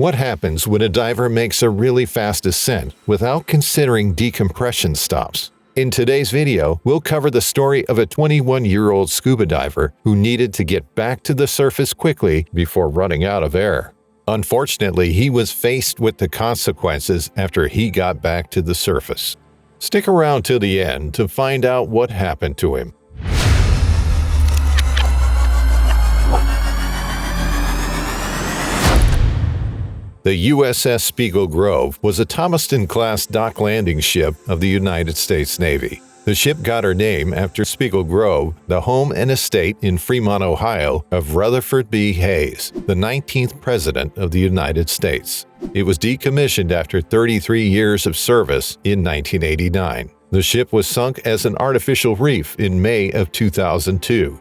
What happens when a diver makes a really fast ascent without considering decompression stops? In today's video, we'll cover the story of a 21-year-old scuba diver who needed to get back to the surface quickly before running out of air. Unfortunately, he was faced with the consequences after he got back to the surface. Stick around till the end to find out what happened to him. The USS Spiegel Grove was a Thomaston-class dock landing ship of the United States Navy. The ship got her name after Spiegel Grove, the home and estate in Fremont, Ohio, of Rutherford B. the 19th President of the United States. It was decommissioned after 33 years of service in 1989. The ship was sunk as an artificial reef in May of 2002.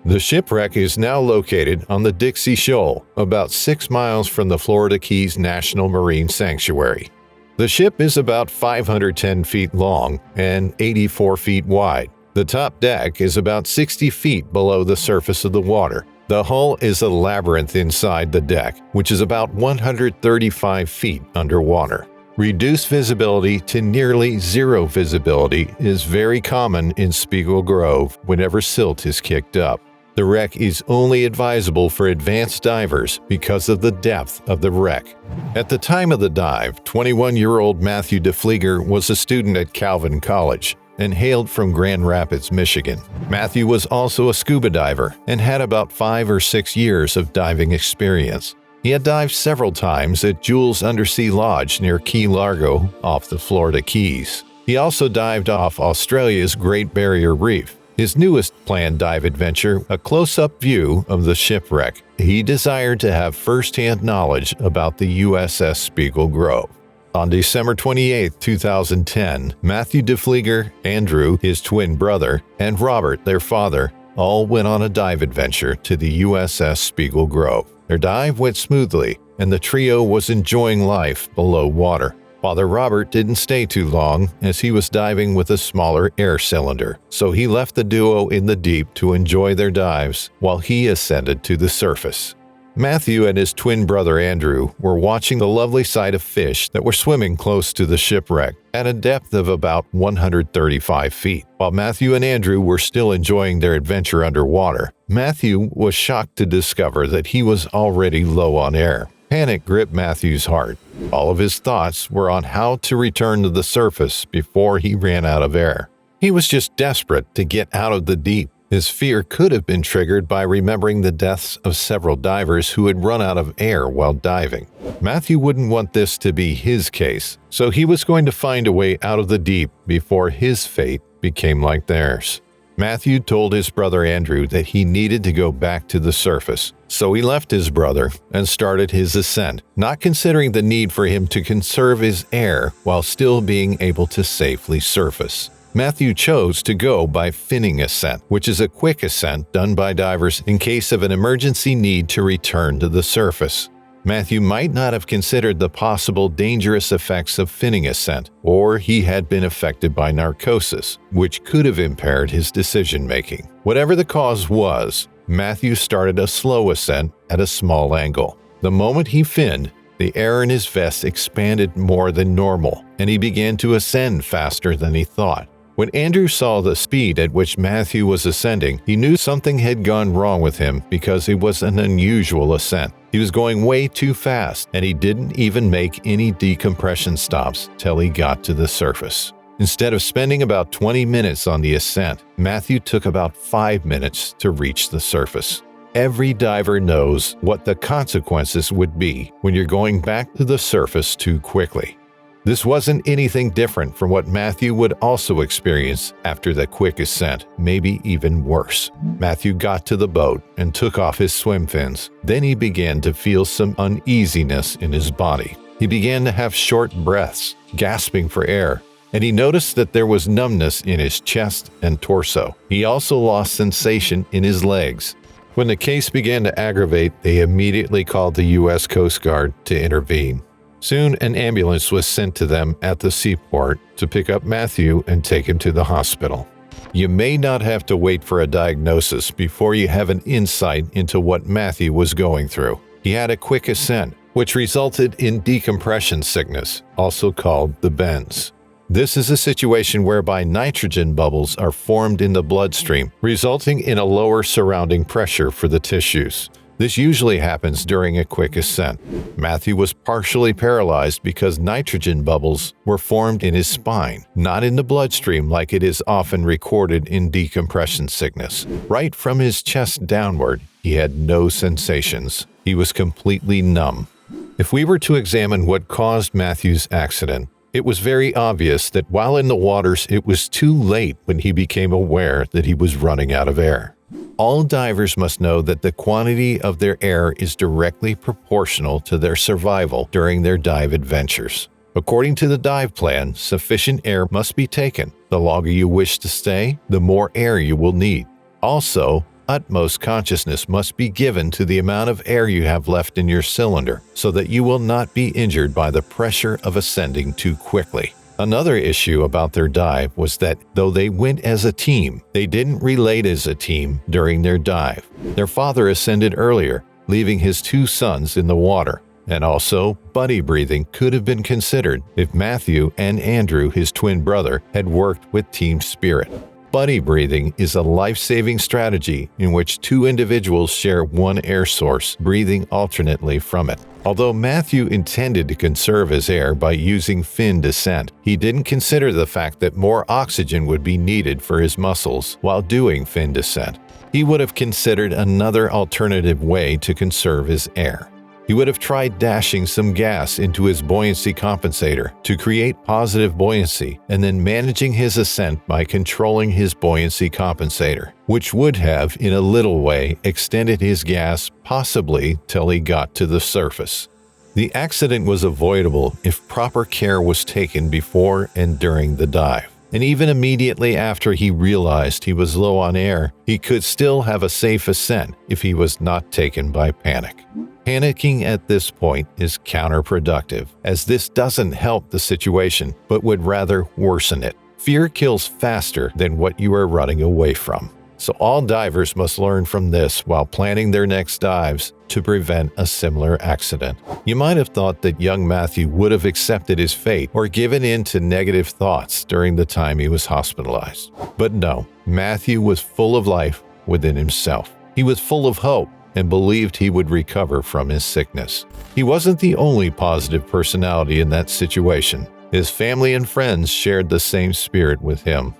The shipwreck is now located on the Dixie Shoal, about 6 miles from the Florida Keys National Marine Sanctuary. The ship is about 510 feet long and 84 feet wide. The top deck is about 60 feet below the surface of the water. The hull is a labyrinth inside the deck, which is about 135 feet underwater. Reduced visibility to nearly zero visibility is very common in Spiegel Grove whenever silt is kicked up. The wreck is only advisable for advanced divers because of the depth of the wreck. At the time of the dive, 21-year-old Matthew DeFleeger was a student at Calvin College and hailed from Grand Rapids, Michigan. Matthew was also a scuba diver and had about 5 or 6 years of diving experience. He had dived several times at Jules Undersea Lodge near Key Largo off the Florida Keys. He also dived off Australia's Great Barrier Reef. His newest planned dive adventure, a close-up view of the shipwreck. He desired to have first-hand knowledge about the USS Spiegel Grove. On December 28, 2010, Matthew DeFleeger, Andrew, his twin brother, and Robert, their father, all went on a dive adventure to the USS Spiegel Grove. Their dive went smoothly, and the trio was enjoying life below water. Father Robert didn't stay too long as he was diving with a smaller air cylinder, so he left the duo in the deep to enjoy their dives while he ascended to the surface. Matthew and his twin brother Andrew were watching the lovely sight of fish that were swimming close to the shipwreck at a depth of about 135 feet. While Matthew and Andrew were still enjoying their adventure underwater, Matthew was shocked to discover that he was already low on air. Panic gripped Matthew's heart. All of his thoughts were on how to return to the surface before he ran out of air. He was just desperate to get out of the deep. His fear could have been triggered by remembering the deaths of several divers who had run out of air while diving. Matthew wouldn't want this to be his case, so he was going to find a way out of the deep before his fate became like theirs. Matthew told his brother Andrew that he needed to go back to the surface, so he left his brother and started his ascent, not considering the need for him to conserve his air while still being able to safely surface. Matthew chose to go by finning ascent, which is a quick ascent done by divers in case of an emergency need to return to the surface. Matthew might not have considered the possible dangerous effects of finning ascent, or he had been affected by narcosis, which could have impaired his decision-making. Whatever the cause was, Matthew started a slow ascent at a small angle. The moment he finned, the air in his vest expanded more than normal, and he began to ascend faster than he thought. When Andrew saw the speed at which Matthew was ascending, he knew something had gone wrong with him because it was an unusual ascent. He was going way too fast, and he didn't even make any decompression stops till he got to the surface. Instead of spending about 20 minutes on the ascent, Matthew took about 5 minutes to reach the surface. Every diver knows what the consequences would be when you're going back to the surface too quickly. This wasn't anything different from what Matthew would also experience after the quick ascent, maybe even worse. Matthew got to the boat and took off his swim fins. Then he began to feel some uneasiness in his body. He began to have short breaths, gasping for air, and he noticed that there was numbness in his chest and torso. He also lost sensation in his legs. When the case began to aggravate, they immediately called the U.S. Coast Guard to intervene. Soon, an ambulance was sent to them at the seaport to pick up Matthew and take him to the hospital. You may not have to wait for a diagnosis before you have an insight into what Matthew was going through. He had a quick ascent, which resulted in decompression sickness, also called the bends. This is a situation whereby nitrogen bubbles are formed in the bloodstream, resulting in a lower surrounding pressure for the tissues. This usually happens during a quick ascent. Matthew was partially paralyzed because nitrogen bubbles were formed in his spine, not in the bloodstream like it is often recorded in decompression sickness. Right from his chest downward, he had no sensations. He was completely numb. If we were to examine what caused Matthew's accident, it was very obvious that while in the waters, it was too late when he became aware that he was running out of air. All divers must know that the quantity of their air is directly proportional to their survival during their dive adventures. According to the dive plan, sufficient air must be taken. The longer you wish to stay, the more air you will need. Also, utmost consciousness must be given to the amount of air you have left in your cylinder so that you will not be injured by the pressure of ascending too quickly. Another issue about their dive was that though they went as a team, they didn't relate as a team during their dive. Their father ascended earlier, leaving his 2 sons in the water. And also, buddy breathing could have been considered if Matthew and Andrew, his twin brother, had worked with team spirit. Buddy breathing is a life-saving strategy in which 2 individuals share one air source, breathing alternately from it. Although Matthew intended to conserve his air by using fin descent, he didn't consider the fact that more oxygen would be needed for his muscles while doing fin descent. He would have considered another alternative way to conserve his air. He would have tried dashing some gas into his buoyancy compensator to create positive buoyancy and then managing his ascent by controlling his buoyancy compensator, which would have, in a little way, extended his gas possibly till he got to the surface. The accident was avoidable if proper care was taken before and during the dive. And even immediately after he realized he was low on air, he could still have a safe ascent if he was not taken by panic. Panicking at this point is counterproductive, as this doesn't help the situation, but would rather worsen it. Fear kills faster than what you are running away from. So all divers must learn from this while planning their next dives to prevent a similar accident. You might have thought that young Matthew would have accepted his fate or given in to negative thoughts during the time he was hospitalized. But no, Matthew was full of life within himself. He was full of hope and believed he would recover from his sickness. He wasn't the only positive personality in that situation. His family and friends shared the same spirit with him.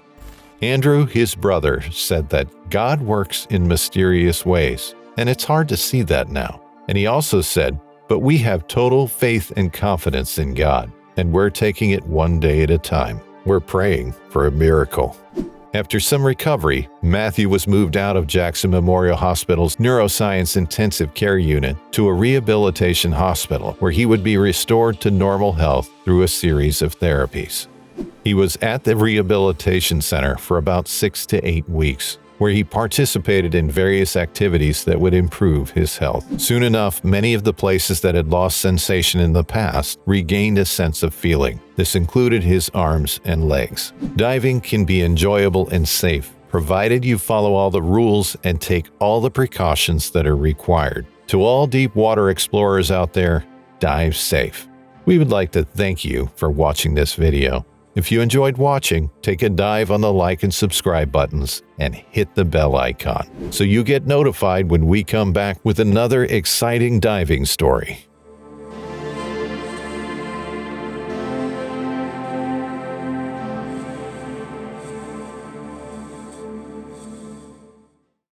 Andrew, his brother, said that God works in mysterious ways, and it's hard to see that now. And he also said, but we have total faith and confidence in God, and we're taking it one day at a time. We're praying for a miracle. After some recovery, Matthew was moved out of Jackson Memorial Hospital's Neuroscience Intensive Care Unit to a rehabilitation hospital where he would be restored to normal health through a series of therapies. He was at the rehabilitation center for about 6 to 8 weeks, where he participated in various activities that would improve his health. Soon enough, many of the places that had lost sensation in the past regained a sense of feeling. This included his arms and legs. Diving can be enjoyable and safe, provided you follow all the rules and take all the precautions that are required. To all deep water explorers out there, dive safe. We would like to thank you for watching this video. If you enjoyed watching, take a dive on the like and subscribe buttons and hit the bell icon so you get notified when we come back with another exciting diving story.